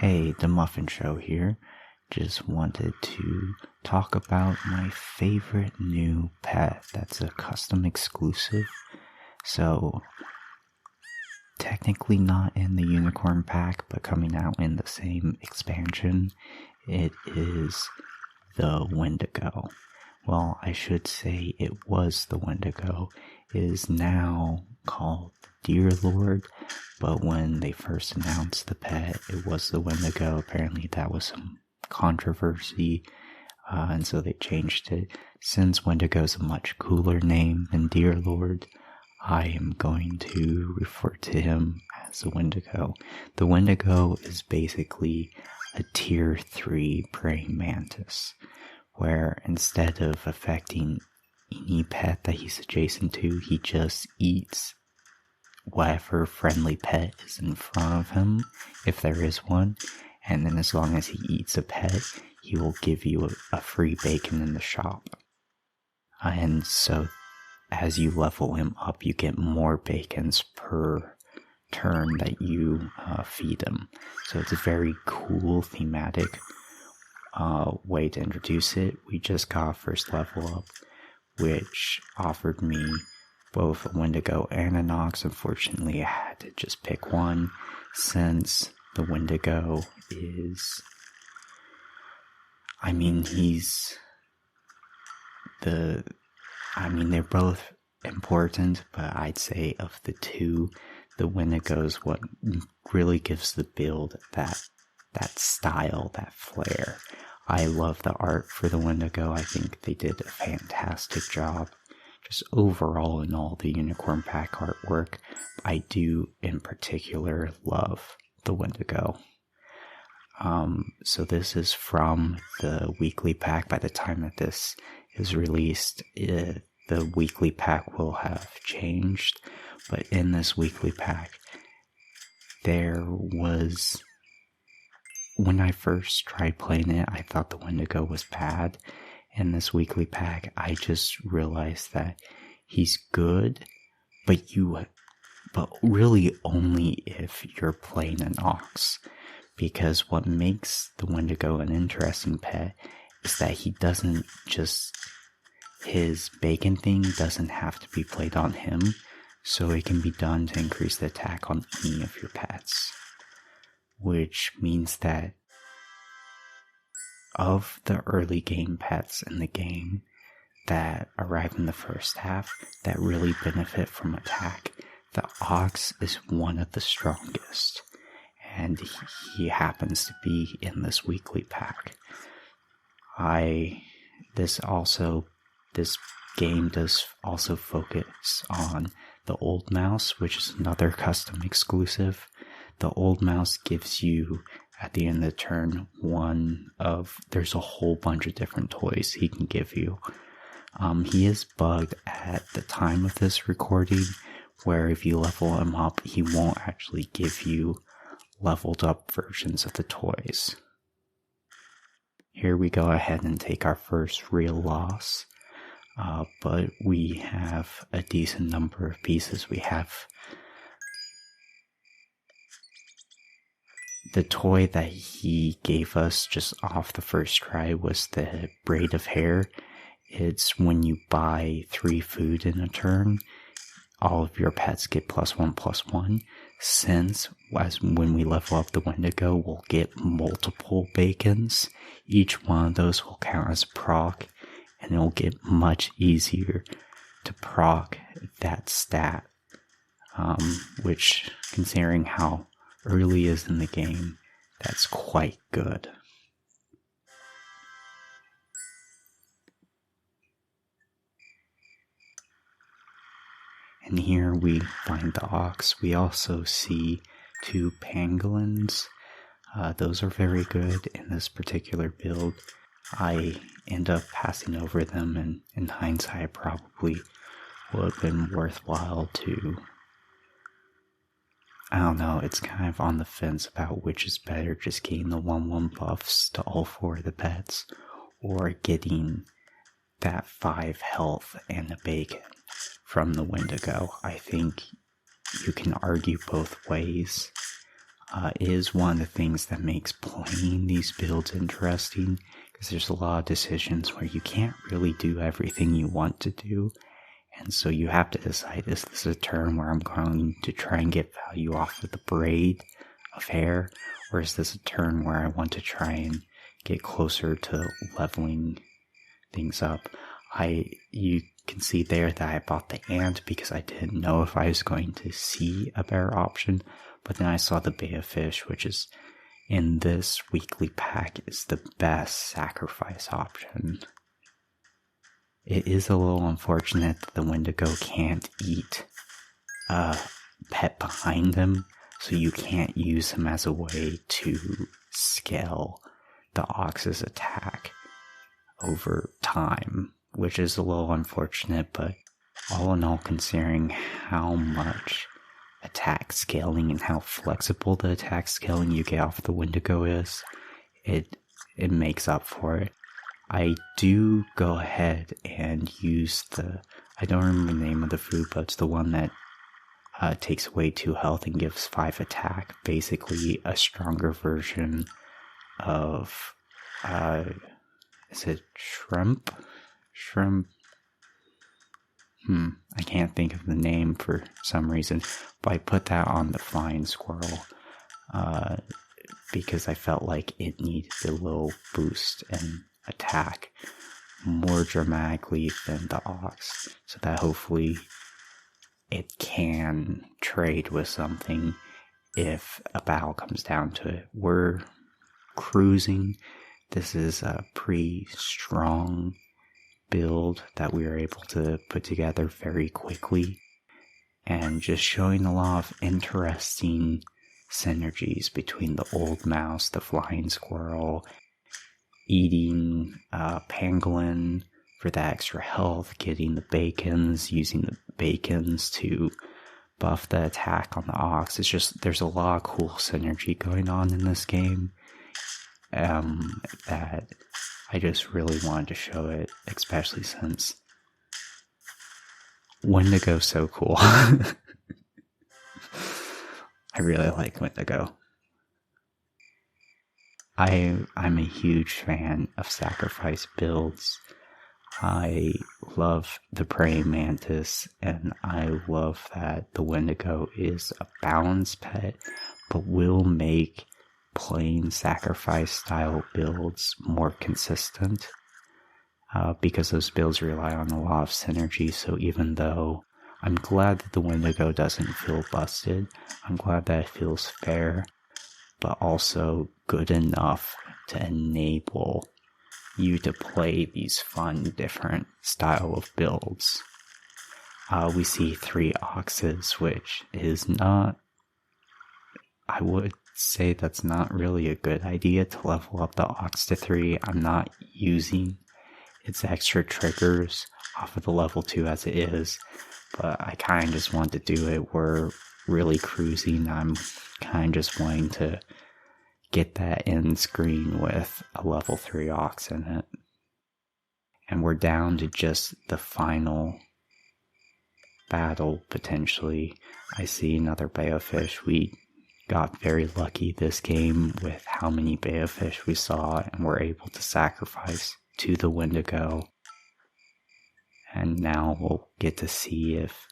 Hey, the Muffin Show here. Just wanted to talk about my favorite new pet that's a custom exclusive. So, technically not in the Unicorn Pack, but coming out in the same expansion. It is the Wendigo. Well, I should say it was the Wendigo. It is now called Dear Lord, but when they first announced the pet, it was the Wendigo. Apparently that was some controversy, and so they changed it. Since Wendigo's a much cooler name than Dear Lord, I am going to refer to him as the Wendigo. The Wendigo is basically a tier 3 praying mantis, where instead of affecting any pet that he's adjacent to, he just eats whatever friendly pet is in front of him, if there is one, and then as long as he eats a pet, he will give you a free bacon in the shop. And so, as you level him up, you get more bacons per turn that you feed him. So it's a very cool thematic way to introduce it. We just got first level up, which offered me both a Wendigo and a Nox. Unfortunately, I had to just pick one, since the Wendigo is... they're both important, but I'd say of the two, the Wendigo's what really gives the build that style, that flair. I love the art for the Wendigo. I think they did a fantastic job. Just overall in all the Unicorn Pack artwork, I do in particular love the Wendigo. So this is from the weekly pack. By the time that this is released, the weekly pack will have changed. But in this weekly pack, there was... When I first tried playing it, I thought the Wendigo was bad. In this weekly pack, I just realized that he's good, but really only if you're playing an Ox. Because what makes the Wendigo an interesting pet is that he doesn't just... His bacon thing doesn't have to be played on him, so it can be done to increase the attack on any of your pets. Which means that of the early game pets in the game that arrive in the first half that really benefit from attack, the Ox is one of the strongest. And he happens to be in this weekly pack. This game does also focus on the Old Mouse, which is another custom exclusive. The Old Mouse gives you, at the end of the turn, there's a whole bunch of different toys he can give you. He is bugged at the time of this recording, where if you level him up, he won't actually give you leveled up versions of the toys. Here we go ahead and take our first real loss, but we have a decent number of pieces. We have the toy that he gave us just off the first try was the braid of hair. It's when you buy 3 food in a turn, all of your pets get +1/+1. Since, when we level up the Wendigo, we'll get multiple bacons. Each one of those will count as proc, and it'll get much easier to proc that stat. Which, considering how early is in the game, that's quite good. And here we find the Ox. We also see 2 pangolins. Those are very good in this particular build. I end up passing over them, and in hindsight probably would have been worthwhile to... I don't know, it's kind of on the fence about which is better, just getting the 1/1 buffs to all 4 of the pets, or getting that 5 health and the bacon from the Wendigo. I think you can argue both ways. is one of the things that makes playing these builds interesting, because there's a lot of decisions where you can't really do everything you want to do, and so you have to decide, is this a turn where I'm going to try and get value off of the braid of hair, or is this a turn where I want to try and get closer to leveling things up? You can see there that I bought the ant because I didn't know if I was going to see a better option, but then I saw the betta fish, which is in this weekly pack is the best sacrifice option. It is a little unfortunate that the Wendigo can't eat a pet behind them, so you can't use him as a way to scale the ox's attack over time, which is a little unfortunate, but all in all, considering how much attack scaling and how flexible the attack scaling you get off the Wendigo is, it makes up for it. I do go ahead and use I don't remember the name of the food, but it's the one that takes away 2 health and gives 5 attack. Basically a stronger version of, is it shrimp? I can't think of the name for some reason, but I put that on the flying squirrel, because I felt like it needed a little boost in attack more dramatically than the ox, so that hopefully it can trade with something if a battle comes down to it. We're cruising. This is a pretty strong build that we were able to put together very quickly, and just showing a lot of interesting synergies between the old mouse, the flying squirrel, eating pangolin for that extra health, getting the bacons, using the bacons to buff the attack on the ox. It's just, there's a lot of cool synergy going on in this game, that I just really wanted to show it, especially since Wendigo's so cool. I really like Wendigo. I'm a huge fan of sacrifice builds. I love the praying mantis, and I love that the Wendigo is a balanced pet, but will make playing sacrifice style builds more consistent, because those builds rely on a lot of synergy. So even though I'm glad that the Wendigo doesn't feel busted, I'm glad that it feels fair, but also good enough to enable you to play these fun, different style of builds. We see 3 oxes, which is not, I would say that's not really a good idea to level up the ox to 3. I'm not using its extra triggers off of the level 2 as it is, but I kind of just want to do it. We're really cruising. I'm kind of just wanting to get that end screen with a level 3 ox in it. And we're down to just the final battle, potentially. I see another betta fish. We got very lucky this game with how many betta fish we saw, and were able to sacrifice to the Wendigo. And now we'll get to see if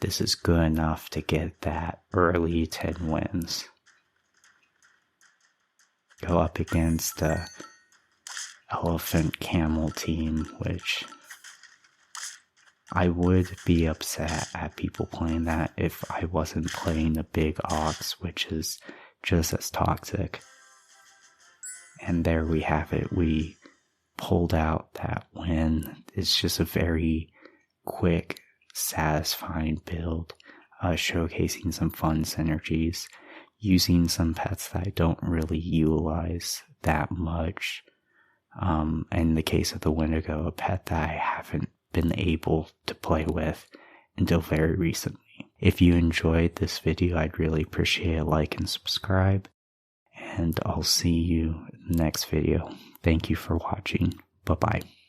this is good enough to get that early 10 wins. Go up against the elephant camel team, which I would be upset at people playing that if I wasn't playing the big ox, which is just as toxic. And there we have it. We pulled out that win. It's just a very quick, satisfying build, showcasing some fun synergies, using some pets that I don't really utilize that much. In the case of the Wendigo, a pet that I haven't been able to play with until very recently. If you enjoyed this video, I'd really appreciate a like and subscribe, and I'll see you in the next video. Thank you for watching. Bye-bye.